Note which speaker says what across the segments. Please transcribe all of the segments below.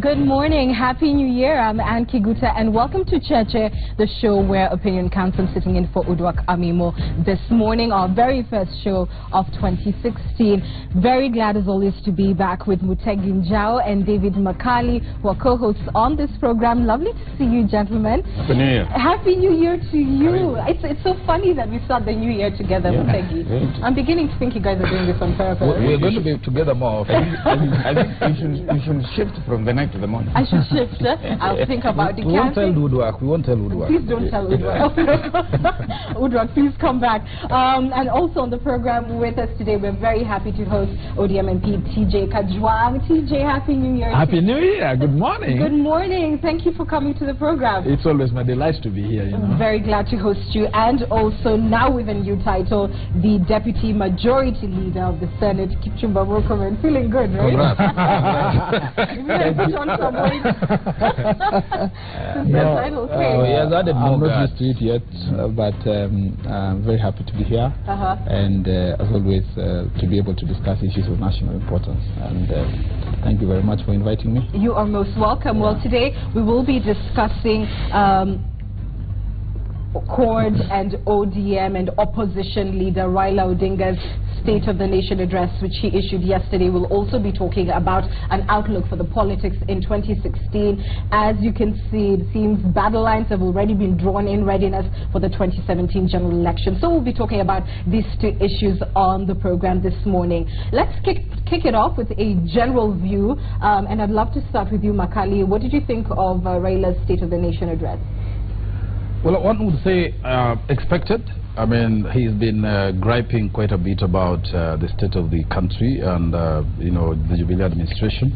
Speaker 1: Good morning. Happy New Year. I'm Ann Kiguta and welcome to Cheche, the show where opinion counts. I'm sitting in for Uduak Amimo this morning, our very first show of 2016. Very glad as always to be back with Mutegi Njao and David Makali, who are co-hosts on this program. Lovely to see you, gentlemen.
Speaker 2: Happy New Year.
Speaker 1: Happy New Year to you. It's so funny that we start the new year together, Mutegi. I'm beginning to think you guys are doing this on purpose.
Speaker 3: We're going to be together more often. I think you should shift from the night to the morning.
Speaker 1: I should shift. I'll think about it.
Speaker 3: We won't tell Uduak. We won't tell Uduak.
Speaker 1: Please don't tell Uduak. Uduak, please come back. And also on the program with us today, we're very happy to host ODM MP TJ Kajwang. TJ, Happy New Year.
Speaker 3: Happy New Year. Good morning.
Speaker 1: Good morning. Thank you for coming to the program.
Speaker 3: It's always my delight to be here. You know.
Speaker 1: Very glad to host you. And also now with a new title, the Deputy Majority Leader of the Senate, Kipchumba Murkomen. Feeling good, right?
Speaker 3: No,
Speaker 1: I'm
Speaker 3: not used to it yet, but I'm very happy to be here, and as always to be able to discuss issues of national importance. And thank you very much for inviting me.
Speaker 1: You are most welcome. Well, today we will be discussing CORD and ODM and opposition leader Raila Odinga's State of the Nation address, which he issued yesterday. We'll also be talking about an outlook for the politics in 2016. As you can see, it seems battle lines have already been drawn in readiness for the 2017 general election. So we'll be talking about these two issues on the program this morning. Let's kick it off with a general view, and I'd love to start with you, Makali. What did you think of Raila's State of the Nation address?
Speaker 2: Well, one would say expected. I mean, he's been griping quite a bit about the state of the country and, you know, the Jubilee administration.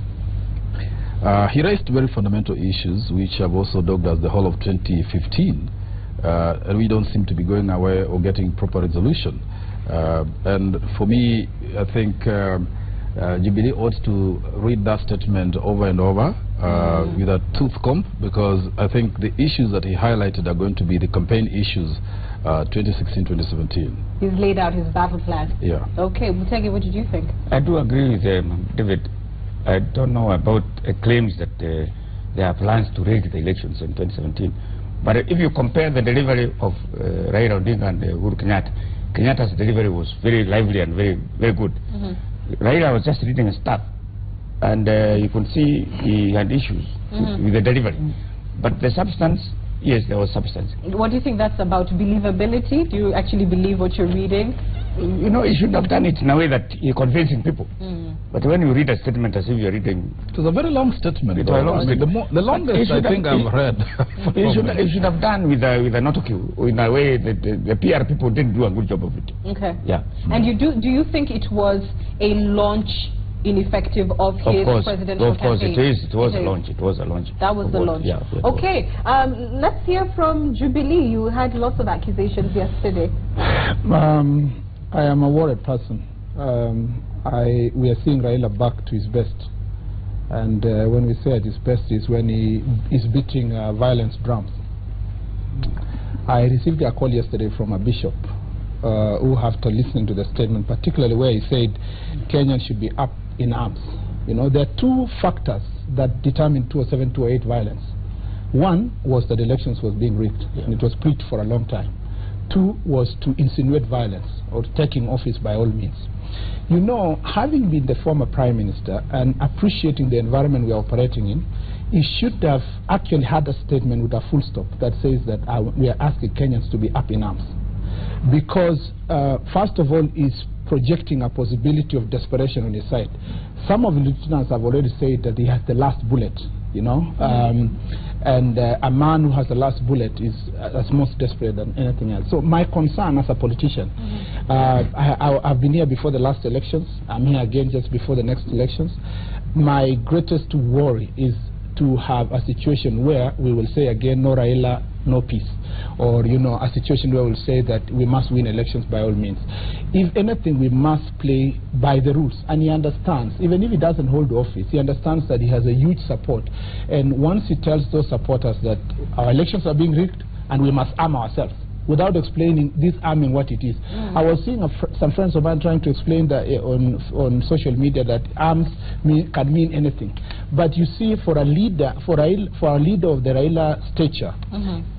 Speaker 2: He raised very fundamental issues which have also dogged us the whole of 2015. And we don't seem to be going away or getting proper resolution. And for me, I think Jubilee ought to read that statement over and over with a tooth comb, because I think the issues that he highlighted are going to be the campaign issues 2016-2017.
Speaker 1: He's laid out his battle plan.
Speaker 2: Yeah.
Speaker 1: Okay, Mutegi, what did you think?
Speaker 4: I do agree with David. I don't know about claims that there are plans to rig the elections in 2017. But if you compare the delivery of Raila Odinga and Uhuru Kenyatta, Kenyatta's delivery was very lively and very good. Raila was just reading stuff, and you could see he had issues with the delivery. But the substance, yes, there was substance.
Speaker 1: What do you think that's about? Believability? Do you actually believe what you're reading?
Speaker 4: You know, he should have done it in a way that you're convincing people. But when you read a statement as if you're reading...
Speaker 2: It was a very long statement.
Speaker 4: It was a long statement.
Speaker 2: The longest I think I've read.
Speaker 4: He should have done with a notoku, in a way that the PR people didn't do a good job of it.
Speaker 1: Okay.
Speaker 4: Yeah.
Speaker 1: And do you think it was a launch ineffective of his presidential campaign?
Speaker 4: Of course, it was a launch. It was a launch.
Speaker 1: That was the launch.
Speaker 4: Yeah.
Speaker 1: Okay. Let's hear from Jubilee. You had lots of accusations yesterday.
Speaker 5: I am a worried person. We are seeing Raila back to his best. And when we say at his best is when he is beating violence drums. I received a call yesterday from a bishop who, after listening to the statement, particularly where he said Kenyans should be up in arms. You know, there are two factors that determined 2007-2008 violence. One was that elections was being rigged, and it was preached for a long time. Two was to insinuate violence or taking office by all means. You know, having been the former Prime Minister and appreciating the environment we are operating in, he should have actually had a statement with a full stop that says that we are asking Kenyans to be up in arms. Because, first of all, he's projecting a possibility of desperation on his side. Some of the lieutenants have already said that he has the last bullet, you know, and a man who has the last bullet is as most desperate than anything else. So my concern as a politician, I've been here before the last elections, I'm here again just before the next elections. My greatest worry is to have a situation where we will say again, no Raila, no peace. Or, you know, a situation where we'll say that we must win elections by all means. If anything, we must play by the rules. And he understands, even if he doesn't hold office, he understands that he has a huge support. And once he tells those supporters that our elections are being rigged and we must arm ourselves, without explaining this arming what it is. I was seeing some friends of mine trying to explain that on social media that arms can mean anything. But you see, for a leader, for a leader of the Raila stature,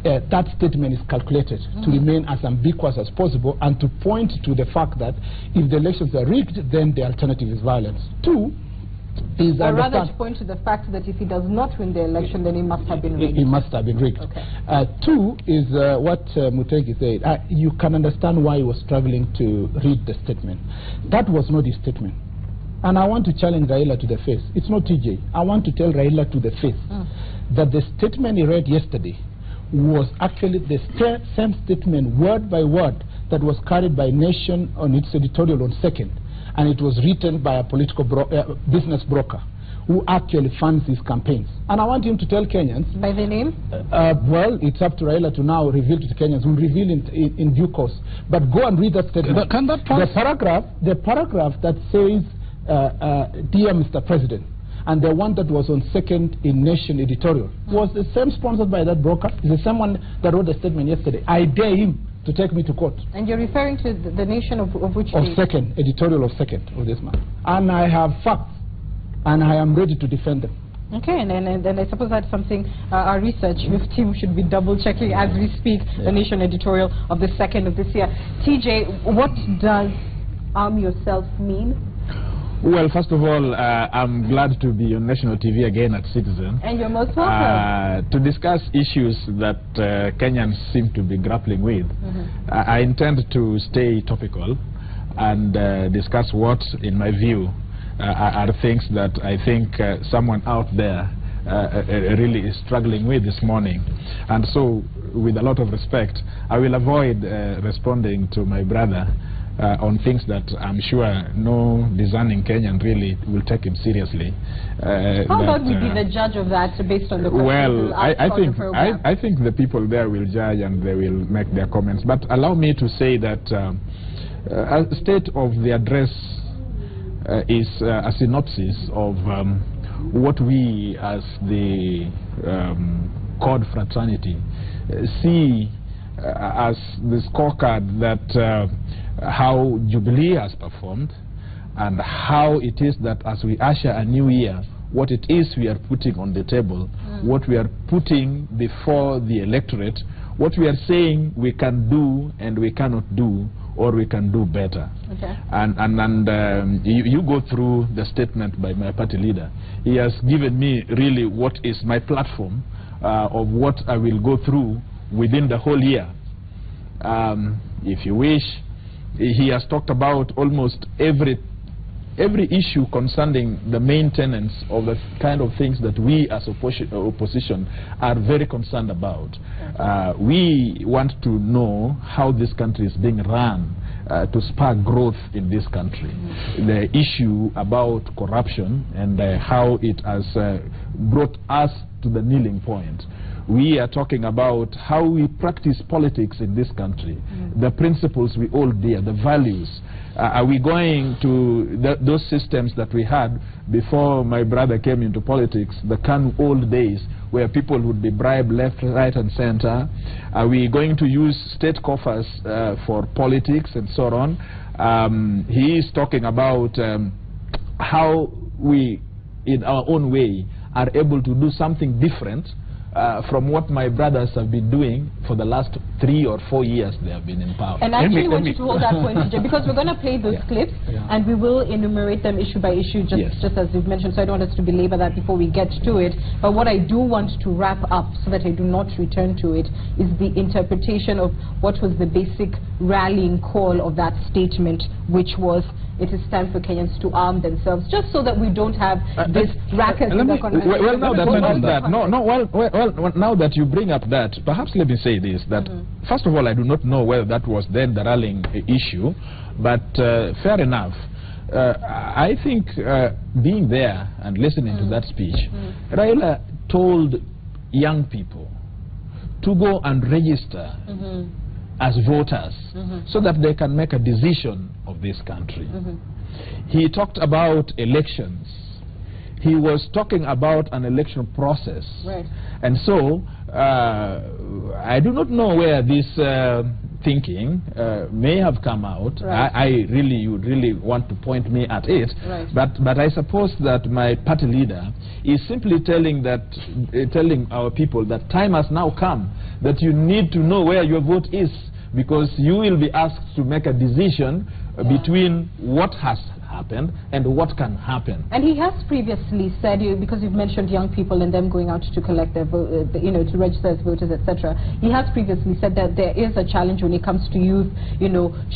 Speaker 5: that statement is calculated to remain as ambiguous as possible and to point to the fact that if the elections are rigged, then the alternative is violence. Two, is
Speaker 1: or rather to point to the fact that if he does not win the election, then he must have been rigged.
Speaker 5: He must have been rigged. Okay. Two is what Mutegi said. You can understand why he was struggling to read the statement. That was not his statement. And I want to challenge Raila to the face. It's not TJ. I want to tell Raila to the face that the statement he read yesterday was actually the same statement, word by word, that was carried by Nation on its editorial on 2nd. And it was written by a political business broker who actually funds his campaigns. And I want him to tell Kenyans... By the name? Well, it's up to Raila to now reveal to the Kenyans. We'll reveal in due course. But go and read that statement.
Speaker 2: Can that pass?
Speaker 5: The paragraph that says, Dear Mr. President, and the one that was on 2nd in Nation editorial, was the same sponsored by that broker. It's the same one that wrote the statement yesterday. I dare him to take me to court. And you're referring to the Nation of which day? Of 2nd, editorial of 2nd of this man. And I have facts, and I am ready to defend them. Okay, and then I suppose that's something our research team should be double-checking as we speak, the Nation editorial of the 2nd of this year. TJ, what does arm yourself mean?
Speaker 6: Well, first of all, I'm glad to be on national TV again at Citizen. And you're most welcome. To discuss issues that Kenyans seem to be grappling with. I intend to stay topical and discuss what, in my view, are things that I think someone out there really is struggling with this morning. And so, with a lot of respect, I will avoid responding to my brother on things that I'm sure no discerning Kenyan really will take him seriously. How about we be the judge of that based on the questions? Well, I think the people there will judge and they will make their comments. But allow me to say that a state of the address is a synopsis of what we as the CORD fraternity see as the scorecard that how Jubilee has performed and how it is that as we usher a new year, what it is we are putting on the table, what we are putting before the electorate, what we are saying we can do and we cannot do, or we can do better. Okay. And you go through the statement by my party leader. He has given me really what is my platform of what I will go through within the whole year. If you wish, he has talked about almost every issue concerning the maintenance of the kind of things that we as opposition are very concerned about. We want to know how this country is being run to spark growth in this country. The issue about corruption and how it has brought us to the kneeling point. We are talking about how we practice politics in this country, the principles we hold dear, the values. Are we going to those systems that we had before my brother came into politics, the old days, where people would be bribed left, right, and center? Are we going to use state coffers for politics and so on? He is talking about how we, in our own way, are able to do something different from what my brothers have been doing for the last 3 or 4 years they have been in power. And I actually want you to hold that point, TJ, because we're going to play those clips and we will enumerate them issue by issue, just as you've mentioned, so I don't want us to belabor that before we get to it. But what I do want to wrap up, so that I do not return to it, is the interpretation of what was the basic rallying call of that statement, which was, it is time for Kenyans to arm themselves, just so that we don't have this racket. Well, now that you bring up that, perhaps let me say this, that first of all, I do not know whether that was then the rallying issue, but fair enough. I think being there and listening to that speech, Raila told young people to go and register as voters so that they can make a decision of this country. He talked about elections. He was talking about an election process. And so I do not know where this thinking may have come out.
Speaker 1: Right.
Speaker 6: You would really want to point me at it.
Speaker 1: Right.
Speaker 6: But I suppose that my party leader is simply telling our people that time has now come, that you need to know where your vote is, because you will be asked to make a decision between what has happened and what can happen.
Speaker 1: And he has previously said, because you've mentioned young people and them going out to collect their vote, to register as voters, etc. He has previously said that there is a challenge when it comes to youth,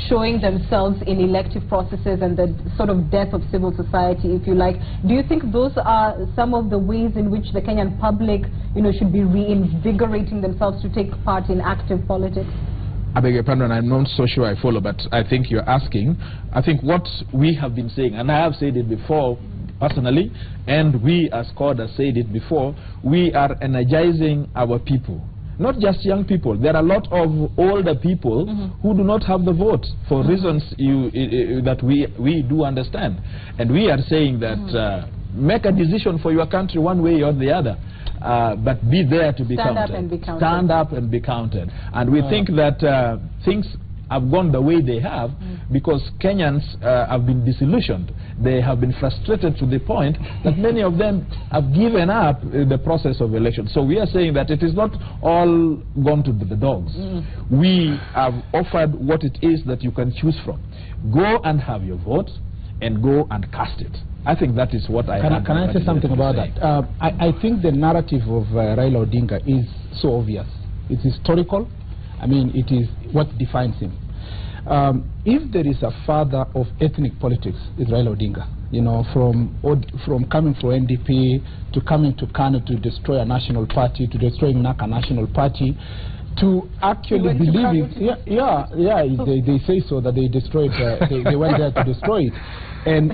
Speaker 1: showing themselves in elective processes and the sort of death of civil society, if you like. Do you think those are some of the ways in which the Kenyan public, should be reinvigorating themselves to take part in active politics?
Speaker 6: I beg your pardon, I'm not so sure I follow, but I think you're asking. I think what we have been saying, and I have said it before personally, and we as CORD have said it before, we are energizing our people. Not just young people. There are a lot of older people who do not have the vote for reasons that we do understand. And we are saying that make a decision for your country one way or the other. But be there to be counted.
Speaker 1: Stand up and be counted.
Speaker 6: Stand up and be counted. And we think that things have gone the way they have because Kenyans have been disillusioned. They have been frustrated to the point that many of them have given up the process of election. So we are saying that it is not all gone to the dogs. We have offered what it is that you can choose from. Go and have your vote and go and cast it. I think that is what
Speaker 5: Can I say something about that? I think the narrative of Raila Odinga is so obvious. It's historical. I mean, it is what defines him. If there is a father of ethnic politics, it's Raila Odinga. From coming from NDP to coming to Kano to destroy a national party, to destroying NACA national party, to actually believing, they say so, that they destroyed, they went there to destroy it, and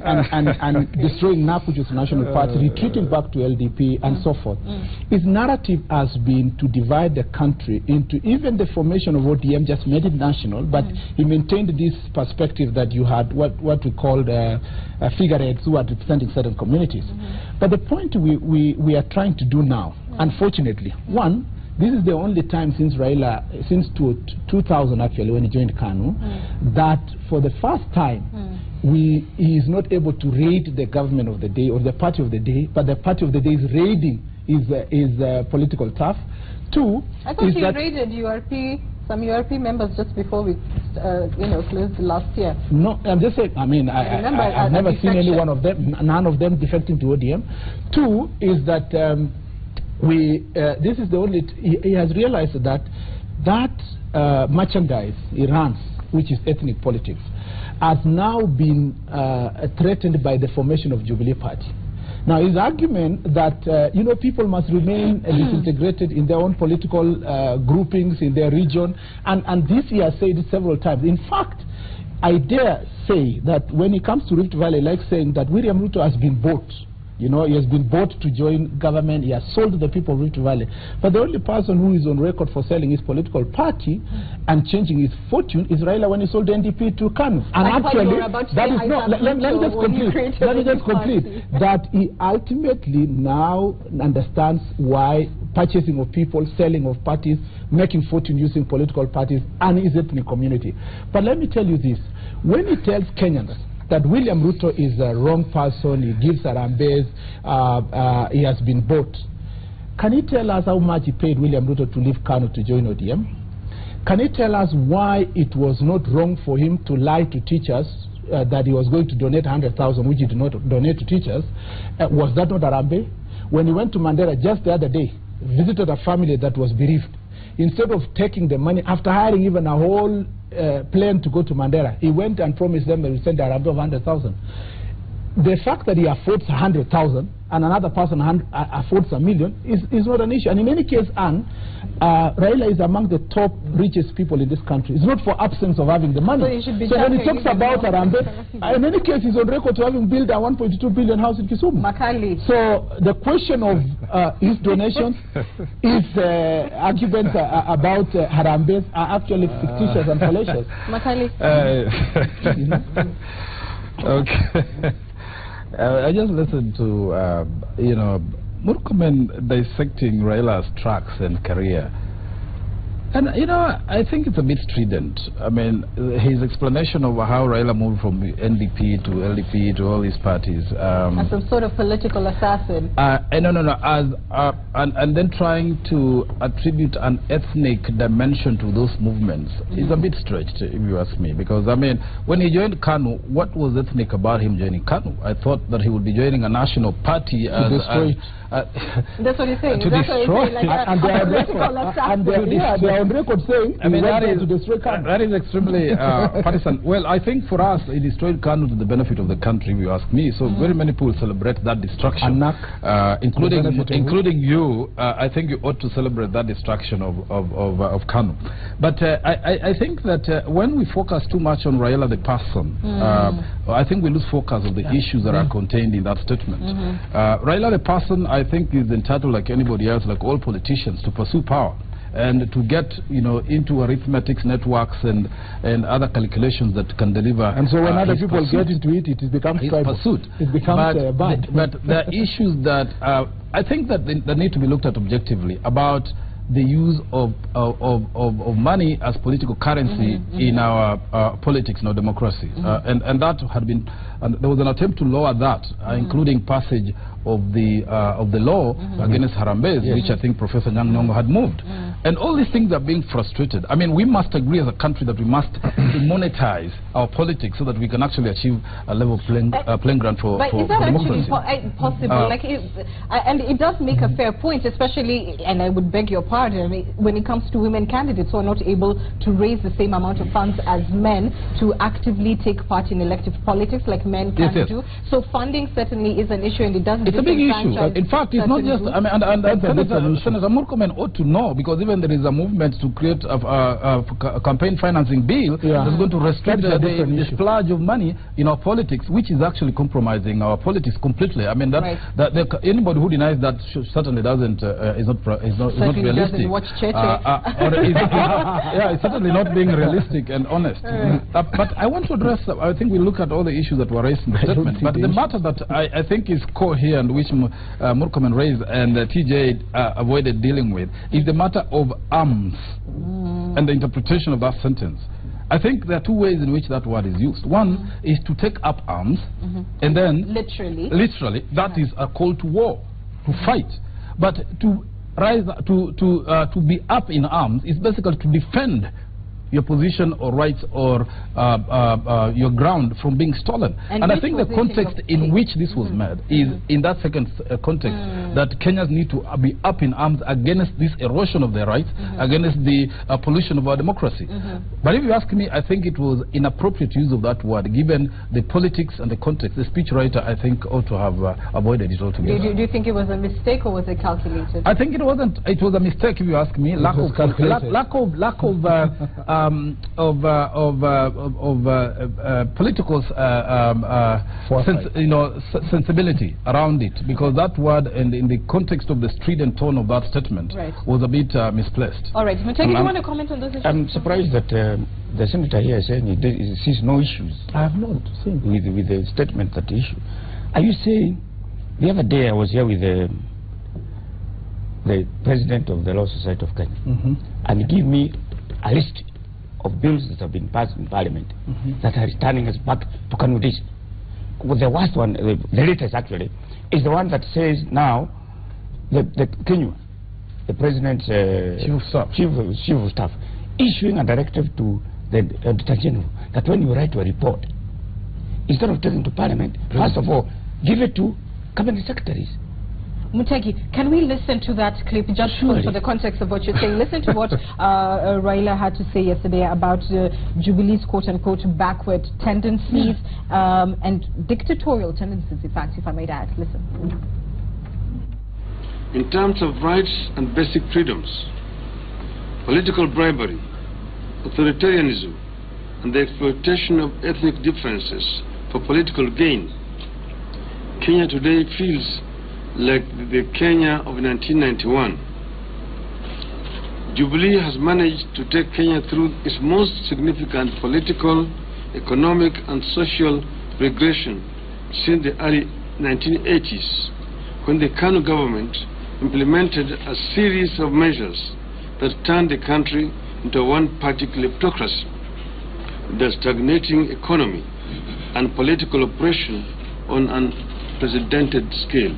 Speaker 5: destroying NAC, which is national party, retreating back to LDP, and so forth. His narrative has been to divide the country into, even the formation of ODM just made it national, but he maintained this perspective that you had what we called figureheads who are representing certain communities. But the point we are trying to do now, unfortunately, one, this is the only time since Raila, since 2000 actually, when he joined KANU, that for the first time he is not able to raid the government of the day or the party of the day, but the party of the day is raiding his political turf. Two,
Speaker 1: I thought he raided some URP members just before we closed last year.
Speaker 5: No, I'm just saying, I mean, I've never seen any one of them, none of them defecting to ODM. Two is that this is the only, he has realized that merchandise he runs, which is ethnic politics, has now been threatened by the formation of Jubilee Party. Now his argument that people must remain disintegrated in their own political groupings in their region, and this he has said it several times. In fact, I dare say that when it comes to Rift Valley, like saying that William Ruto has been bought. He has been bought to join government. He has sold the people of Rift Valley. But the only person who is on record for selling his political party and changing his fortune is Raila when he sold the NDP to KANU. And actually, that is not. Let me just complete. That he ultimately now understands why purchasing of people, selling of parties, making fortune using political parties and his ethnic community. But let me tell you this: when he tells Kenyans that William Ruto is a wrong person, he gives Harambes, he has been bought. Can he tell us how much he paid William Ruto to leave Kano to join ODM? Can he tell us why it was not wrong for him to lie to teachers that he was going to donate 100,000, which he did not donate to teachers? Was that not Harambee? When he went to Mandera just the other day, visited a family that was bereaved, instead of taking the money, after hiring even a whole plane to go to Mandera, he went and promised them that he would send a Harambee of 100,000. The fact that he affords 100,000 and another person affords $1 million is not an issue. And in any case, Raila is among the top richest people in this country. It's not for absence of having the money. So when he talks about Harambee, in any case, he's on record to having built a 1.2 billion house in Kisumu.
Speaker 1: Makali.
Speaker 5: So the question of his donations, his arguments about Harambee are actually fictitious and fallacious.
Speaker 1: Makali.
Speaker 2: Okay. I just listened to, Murkomen dissecting Raila's tracks and career. And, you know, I think it's a bit strident. I mean, his explanation of how Raila moved from NDP to LDP to all these parties.
Speaker 1: As some sort of political assassin.
Speaker 2: And then trying to attribute an ethnic dimension to those movements is a bit stretched, if you ask me. Because, I mean, when he joined KANU, what was ethnic about him joining KANU? I thought that he would be joining a national party
Speaker 1: that's what he's saying.
Speaker 2: To destroy.
Speaker 1: And they
Speaker 5: are on record saying,
Speaker 2: I mean, that is extremely partisan. Well, I think for us, he destroyed KANU to the benefit of the country, if you ask me. So very many people celebrate that destruction. Including you. I think you ought to celebrate that destruction of KANU. But I think that when we focus too much on Raila the person, I think we lose focus of the issues that are contained in that statement. Raila the person, I think, is entitled, like anybody else, like all politicians, to pursue power and to get, you know, into arithmetic networks and other calculations that can deliver. And
Speaker 5: so when other people get into it, it becomes
Speaker 2: pursuit.
Speaker 5: It becomes bad.
Speaker 2: But there are issues that I think that they need to be looked at objectively about the use of money as political currency in our politics, in our democracy. And that had been, there was an attempt to lower that, including passage of the law against Harambes, which I think Professor Nyang' Nyong'o had moved. And all these things are being frustrated. I mean, we must agree as a country that we must monetize our politics so that we can actually achieve a level playing ground for democracy.
Speaker 1: But is that actually possible? And it does make a fair point, especially, and I would beg your pardon, when it comes to women candidates who are not able to raise the same amount of funds as men to actively take part in elective politics like men can do. So funding certainly is an issue, and it doesn't.
Speaker 2: It's a big issue. In fact, it's not just. I mean, and Senator Murkomen ought to know, because even there is a movement to create a campaign financing bill that's going to restrict the splurge of money in our politics, which is actually compromising our politics completely. I mean, anybody who denies that certainly doesn't is not realistic.
Speaker 1: Doesn't watch Cheche.
Speaker 2: It's certainly not being realistic and honest. But I want to address. I think we look at all the issues that were raised in the statement. But the matter that I think is core here, and which Murkomen raised and TJ avoided dealing with, is the matter of arms and the interpretation of that sentence. I think there are two ways in which that word is used. One is to take up arms, and then literally that is a call to war, to fight. But to rise to be up in arms is basically to defend your position or rights or your ground from being stolen. And I think the context in which this was made is in that second context, that Kenyans need to be up in arms against this erosion of their rights, against the pollution of our democracy. But if you ask me, I think it was inappropriate use of that word, given the politics and the context. The speechwriter, I think, ought to have avoided it altogether.
Speaker 1: Do you think it was a mistake, or was it calculated?
Speaker 2: I think it wasn't. It was a mistake, if you ask me. Lack of political sensibility around it, because that word and in the context of the strident tone of that statement was a bit misplaced.
Speaker 1: All right, Mutegi, do you want to comment on those issues?
Speaker 4: I'm surprised that the senator here is saying he sees no issues.
Speaker 5: I have not seen
Speaker 4: with the statement that issue. Are you saying? The other day I was here with the president of the Law Society of Kenya, and he gave me a list of bills that have been passed in Parliament that are returning us back to KANU days. Well, the worst one, the latest actually, is the one that says now the Kenya, the president's chief of staff, issuing a directive to the Auditor General that when you write a report, instead of taking to Parliament, first of all, give it to cabinet secretaries.
Speaker 1: Mutegi, can we listen to that clip just for the context of what you're saying? Listen to what Raila had to say yesterday about Jubilee's quote-unquote backward tendencies and dictatorial tendencies, in fact, if I may add. Listen.
Speaker 7: In terms of rights and basic freedoms, political bribery, authoritarianism, and the exploitation of ethnic differences for political gain, Kenya today feels like the Kenya of 1991. Jubilee has managed to take Kenya through its most significant political, economic and social regression since the early 1980s, when the KANU government implemented a series of measures that turned the country into a one-party kleptocracy, the stagnating economy and political oppression on an unprecedented scale.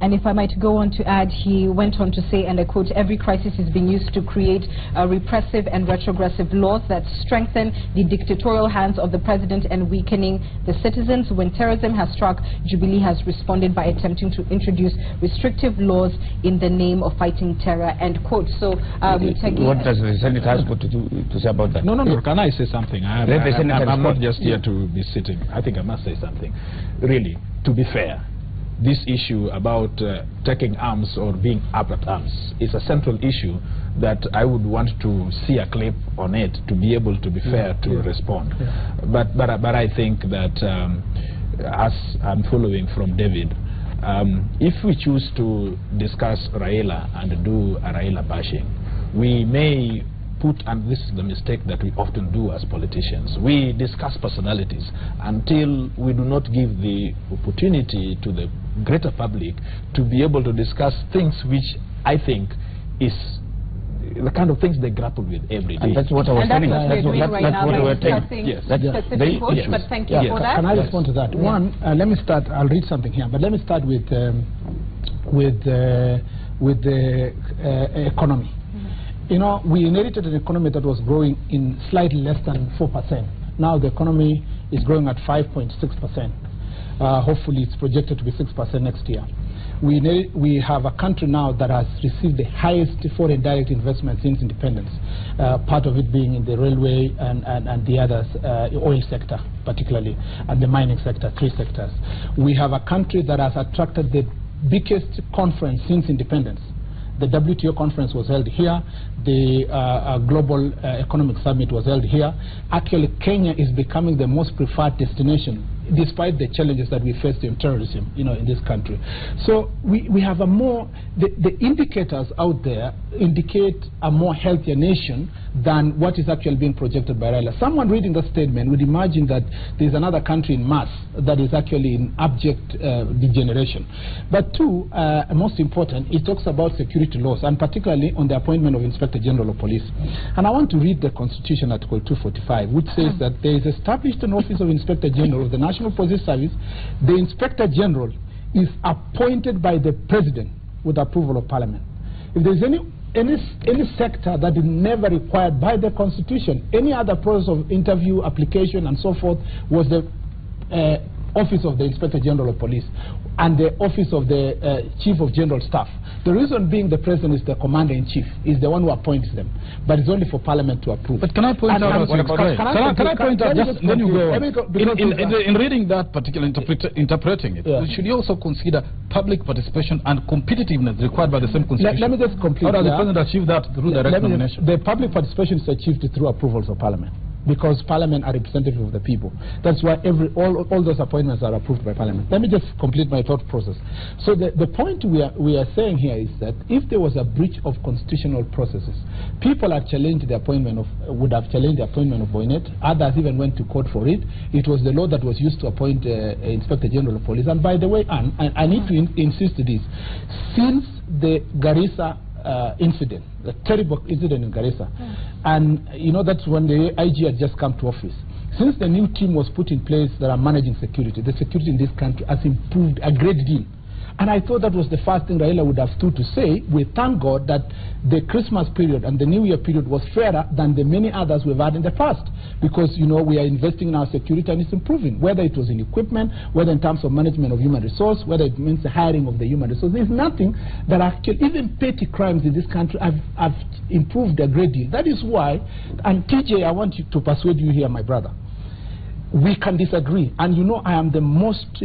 Speaker 1: And if I might go on to add, he went on to say, and I quote, "Every crisis is being used to create repressive and retrogressive laws that strengthen the dictatorial hands of the president and weakening the citizens. When terrorism has struck, Jubilee has responded by attempting to introduce restrictive laws in the name of fighting terror," end quote. So,
Speaker 4: what does the Senate have to say about that?
Speaker 6: No. Can I say something? I'm not just here to be sitting. I think I must say something. Really, to be fair, this issue about taking arms or being up at arms is a central issue that I would want to see a clip on it to be able to be fair to respond. But I think that as I'm following from David, if we choose to discuss Raila and do a Raila bashing, we may put, and this is the mistake that we often do as politicians, we discuss personalities until we do not give the opportunity to the greater public to be able to discuss things which I think is the kind of things they grapple with every day.
Speaker 4: And that's what I was saying. That's what we're taking.
Speaker 1: Yes. That's the but thank you for that.
Speaker 5: Can I respond to that? One, let me start, I'll read something here, but let me start with the economy. You know, we inherited an economy that was growing in slightly less than 4%. Now the economy is growing at 5.6%. Hopefully it's projected to be 6% next year. We have a country now that has received the highest foreign direct investment since independence, part of it being in the railway and the others, oil sector particularly, and the mining sector, 3 sectors. We have a country that has attracted the biggest conference since independence. The WTO conference was held here. The Global Economic Summit was held here. Actually, Kenya is becoming the most preferred destination, despite the challenges that we face in terrorism, you know, in this country. So we have a more, the indicators out there indicate a more healthier nation than what is actually being projected by Raila. Someone reading the statement would imagine that there's another country in mass that is actually in abject degeneration. But two, most important, it talks about security laws, and particularly on the appointment of Inspector General of Police. And I want to read the Constitution, Article 245, which says that there is established an office of Inspector General of the National Police Service. The Inspector General is appointed by the President with approval of Parliament. If there's any sector that is never required by the Constitution, any other process of interview, application, and so forth, was the Office of the Inspector General of Police and the Office of the Chief of General Staff. The reason being the President is the Commander-in-Chief, is the one who appoints them, but it's only for Parliament to approve.
Speaker 2: But can I point out, can I point out, just let you go, in reading that particular, interpreting it, should you also consider public participation and competitiveness required by the same Constitution?
Speaker 5: Let me just complete.
Speaker 2: How does the President achieve that through direct nomination?
Speaker 5: The public participation is achieved through approvals of Parliament, because Parliament are representative of the people. That's why all those appointments are approved by Parliament. Let me just complete my thought process. So the point we are saying here is that if there was a breach of constitutional processes, people would have challenged the appointment of Boynet. Others even went to court for it. It was the law that was used to appoint Inspector General of Police. And by the way, Anne, I need to insist this. Since the Garissa incident, the terrible incident in Garissa, and you know that's when the IG had just come to office. Since the new team was put in place that are managing security, the security in this country has improved a great deal. And I thought that was the first thing Raila would have stood to say. We thank God that the Christmas period and the New Year period was fairer than the many others we've had in the past. Because, you know, we are investing in our security and it's improving. Whether it was in equipment, whether in terms of management of human resource, whether it means the hiring of the human resource. There's nothing that actually, even petty crimes in this country have improved a great deal. That is why, and TJ, I want you to persuade you here, my brother. We can disagree. And you know, I am the most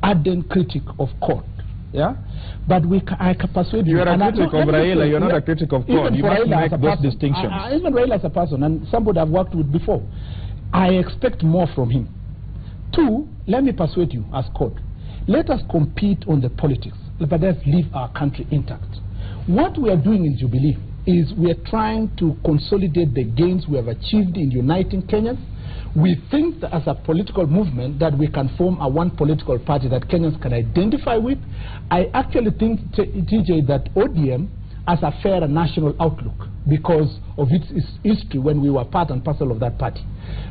Speaker 5: ardent critic of court, yeah, but I can persuade you.
Speaker 6: You are a critic of Raila. You are not a critic of court. You must make those distinctions.
Speaker 5: Even Raila as a person, and somebody I've worked with before, I expect more from him. Two, let me persuade you as court. Let us compete on the politics, but let's leave our country intact. What we are doing in Jubilee is we are trying to consolidate the gains we have achieved in uniting Kenyans. We think that as a political movement that we can form a one political party that Kenyans can identify with. I actually think, TJ, that ODM as a fair national outlook because of its history when we were part and parcel of that party.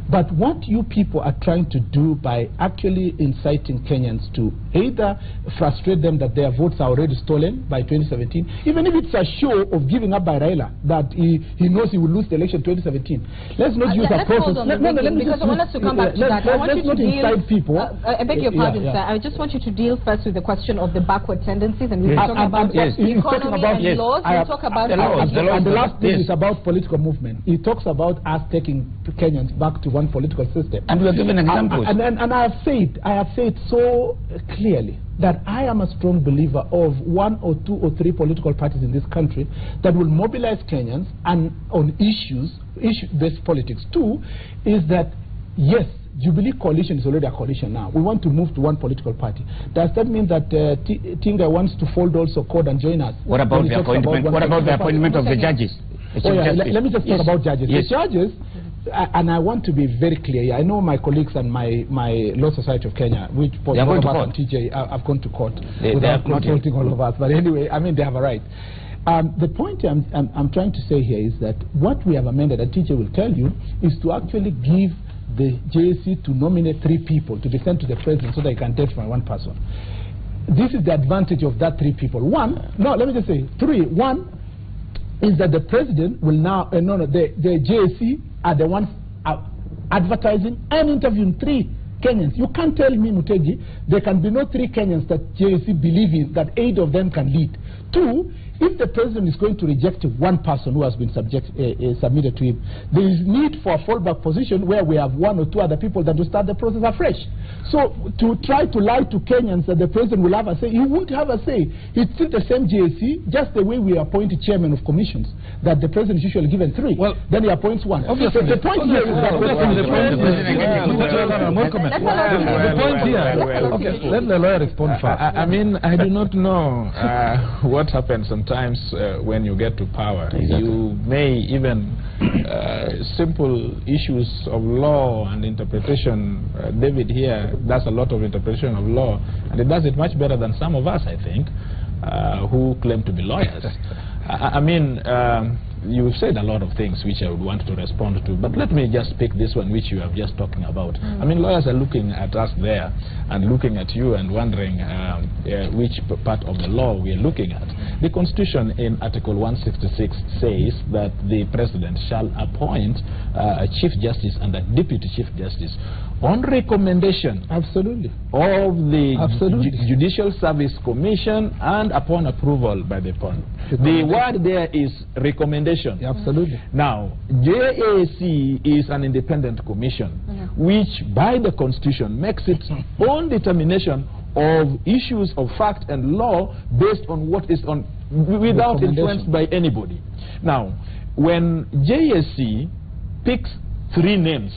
Speaker 5: But what you people are trying to do by actually inciting Kenyans to either frustrate them that their votes are already stolen by 2017, even if it's a show of giving up by Raila, that he knows he will lose the election 2017. Let's not use a process.
Speaker 1: Because I want us to come back to that. I want you to deal, people. I beg your pardon, sir. I just want you to deal first with the question of the backward tendencies, and we'll talk about the economy and laws. We'll talk about
Speaker 5: the laws. And the last thing is about political movement. He talks about us taking Kenyans back to one political system.
Speaker 4: And we are given examples.
Speaker 5: And I have said so clearly that I am a strong believer of 1 or 2 or 3 political parties in this country that will mobilize Kenyans and on issue-based politics. 2 is that, yes, Jubilee coalition is already a coalition now. We want to move to one political party. Does that mean that Tinga wants to fold also code and join us?
Speaker 4: What about the appointment? What about the appointment of the judges?
Speaker 5: Let me just talk about judges. The judges, and I want to be very clear here. I know my colleagues and my Law Society of Kenya, which both of us and TJ have gone to court without consulting all of us. But anyway, I mean, they have a right. The point I'm trying to say here is that what we have amended, and TJ will tell you, is to actually give the JSC to nominate 3 people to be sent to the president so that he can take from one person. This is the advantage of that 3 people. 3. 1 is that the president will now, the JSC are the ones advertising and interviewing 3 Kenyans. You can't tell me, Mutegi, there can be no 3 Kenyans that JSC believe in, that 8 of them can lead. 2, if the president is going to reject one person who has been submitted to him, there is need for a fallback position where we have 1 or 2 other people that will start the process afresh. So to try to lie to Kenyans that the president will have a say, he would have a say. It's still the same JSC, just the way we appoint a chairman of commissions, that the president is usually given 3. Well, then he appoints 1. Obviously, the point here is that
Speaker 2: let the lawyer respond first.
Speaker 6: I mean, I do not know what happens sometimes when you get to power. Exactly. You may even simple issues of law and interpretation. David here does a lot of interpretation of law, and it does it much better than some of us, I think, who claim to be lawyers. I mean, you said a lot of things which I would want to respond to, but let me just pick this one which you have just talking about. I mean, lawyers are looking at us there and looking at you and wondering which part of the law we are looking at. The Constitution in Article 166 says that the President shall appoint a Chief Justice and a Deputy Chief Justice on recommendation of the Judicial Service Commission and upon approval by the PON. The word there is recommendation.
Speaker 5: Absolutely.
Speaker 6: Now, JAC is an independent commission, which by the Constitution makes its own determination of issues of fact and law based on what is on, without influence by anybody. Now, when JSC picks 3 names,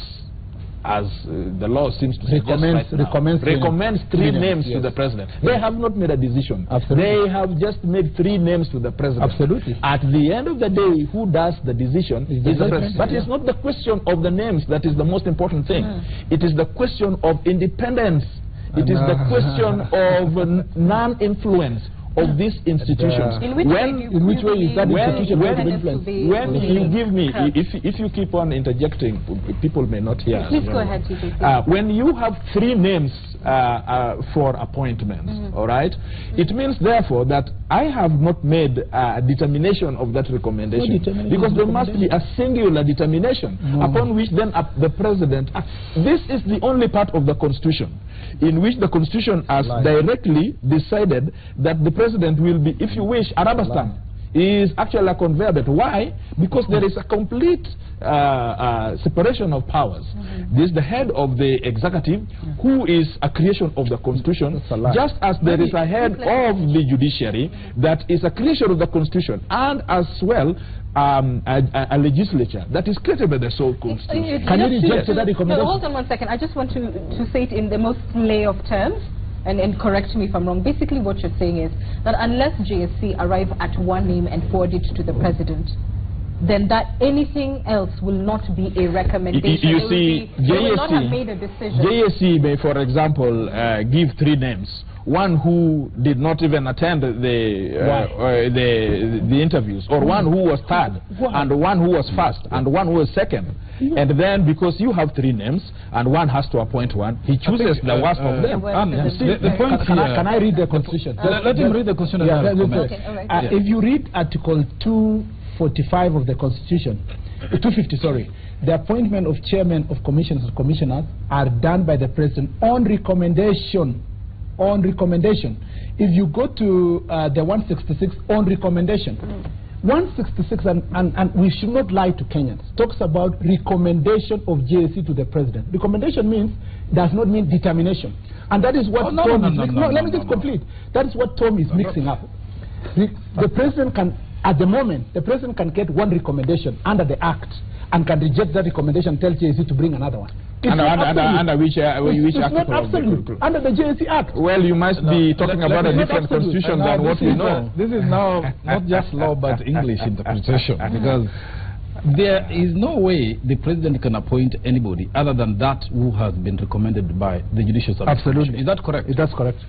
Speaker 6: as the law seems to suggest recommends 3 names to the president. They have not made a decision. They have just made 3 names to the president. At the end of the day, who does the decision is the president. But it's not the question of the names that is the most important thing. It is the question of independence. It is the question of non-influence of these institutions.
Speaker 1: In which way is that institution going to influence?
Speaker 6: When you give me, if you keep on interjecting, people may not hear.
Speaker 1: Please go ahead, TJ.
Speaker 6: When you have 3 names for appointments, all right, it means therefore that I have not made a determination of that recommendation, because there must be a singular determination upon which then the president. This is the only part of the Constitution in which the Constitution has directly decided that the president will be, if you wish, a rubber stamp. Is actually a conveyor belt. Why? Because there is a complete separation of powers. This is the head of the executive, who is a creation of the Constitution, just as there is a head of the judiciary that is a creation of the Constitution, and as well a legislature that is created by the sole Constitution.
Speaker 1: Can you reject that recommendation? Hold on one second. I just want to say it in the most lay of terms. And correct me if I'm wrong. Basically what you're saying is that unless JSC arrive at one name and forward it to the president, then that anything else will not be a recommendation.
Speaker 6: You see,
Speaker 1: they will not have made a decision.
Speaker 6: JSC may, for example, give 3 names. One who did not even attend the interviews, or one who was third, and one who was first, and one who was second. And then, because you have 3 names, and one has to appoint one, he chooses the worst of them.
Speaker 5: The point can I read the Constitution?
Speaker 2: Let him read the Constitution.
Speaker 5: If you read Article 245 of the Constitution, 250, sorry, the appointment of chairmen of commissions and commissioners are done by the President on recommendation. On recommendation. If you go to the 166 on recommendation, 166, and we should not lie to Kenyans, talks about recommendation of JSC to the President. Recommendation does not mean determination. And that is what Tom is mixing up. Let me just complete. That is what Tom is mixing up. The President can, at the moment, the President can get one recommendation under the Act and can reject that recommendation and tell JSC to bring another one.
Speaker 6: Under which
Speaker 5: it's not absolute. Under the JSC Act.
Speaker 6: Well, you must be talking about a different constitution than what we know.
Speaker 2: This is now not just law but English interpretation, because there is no way the President can appoint anybody other than that who has been recommended by the Judicial Service.
Speaker 5: Absolutely.
Speaker 2: Is that correct?
Speaker 5: That's correct.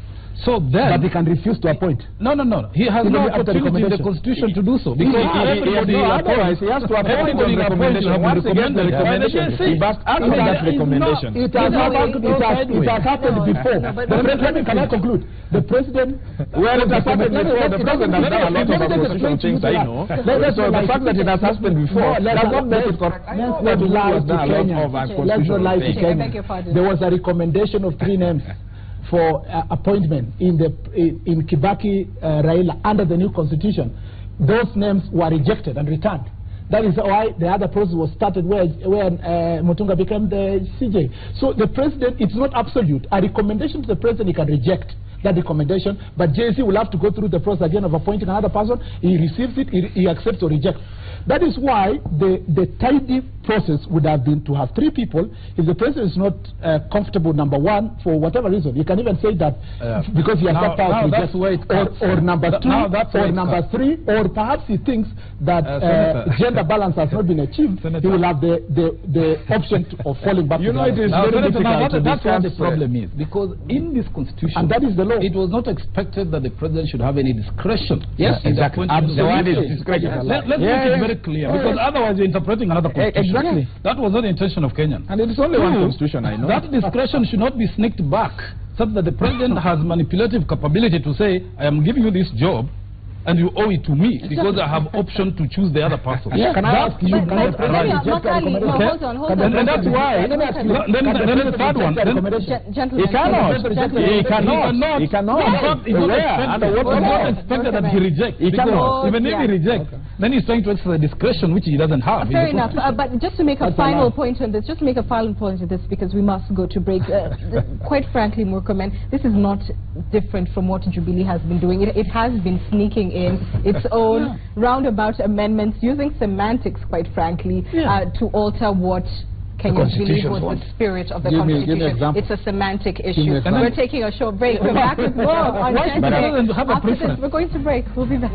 Speaker 2: So then,
Speaker 5: but he can refuse to appoint.
Speaker 2: No. He has no opportunity in the Constitution to do so. Because
Speaker 5: otherwise he has to appoint on recommendation.
Speaker 6: Once again, the recommendation, he must act on that recommendation.
Speaker 5: It has happened before. Can I conclude? The President...
Speaker 6: Well, it has happened before. The President has done a lot of constitutional things, I know. So the fact that it has happened before does not make it correct.
Speaker 5: Let's not lie to Kenya. There was a recommendation of 3 names for appointment in Kibaki, Raila under the new constitution. Those names were rejected and returned. That is why the other process was started where Mutunga became the CJ. So the President, it's not absolute. A recommendation to the President, he can reject that recommendation, but JSC will have to go through the process again of appointing another person. He receives it, he accepts or rejects. That is why the tidy process would have been to have 3 people. If the President is not comfortable, number 1, for whatever reason, you can even say that because he has that power to reject, or number 2, or number 3, or perhaps he thinks that gender balance has not been achieved, he will have the option of falling back.
Speaker 6: You know, it is very difficult to
Speaker 2: that's what the problem is, because in this Constitution,
Speaker 5: and that is the law,
Speaker 2: it was not expected that the President should have any discretion.
Speaker 6: Yes, exactly. Absolutely.
Speaker 2: Let's make it very clear, because otherwise you're interpreting another Constitution.
Speaker 6: Exactly.
Speaker 2: That was not the intention of Kenya.
Speaker 6: And it is only one Constitution, I know.
Speaker 2: That discretion should not be sneaked back, such that the President has manipulative capability to say, I am giving you this job, and you owe it to me because I have option to choose the other person.
Speaker 5: Yeah, can I ask you?
Speaker 1: Hold on.
Speaker 2: And that's why. Then the third one.
Speaker 1: Gentlemen,
Speaker 6: he cannot.
Speaker 2: It's not expected that he rejects.
Speaker 6: He cannot.
Speaker 2: Even if he rejects, then he's trying to exercise discretion which he doesn't have.
Speaker 1: Fair enough. But just to make a final point on this, because we must go to break. Quite frankly, Murkomen, this is not different from what Jubilee has been doing. It has been sneaking in its own roundabout amendments using semantics, quite frankly, to alter what Kenyans believe was the spirit of the Constitution. It's a semantic issue. We're taking a short break. We're back with more on Cheche. After this, we're going to break. We'll be back.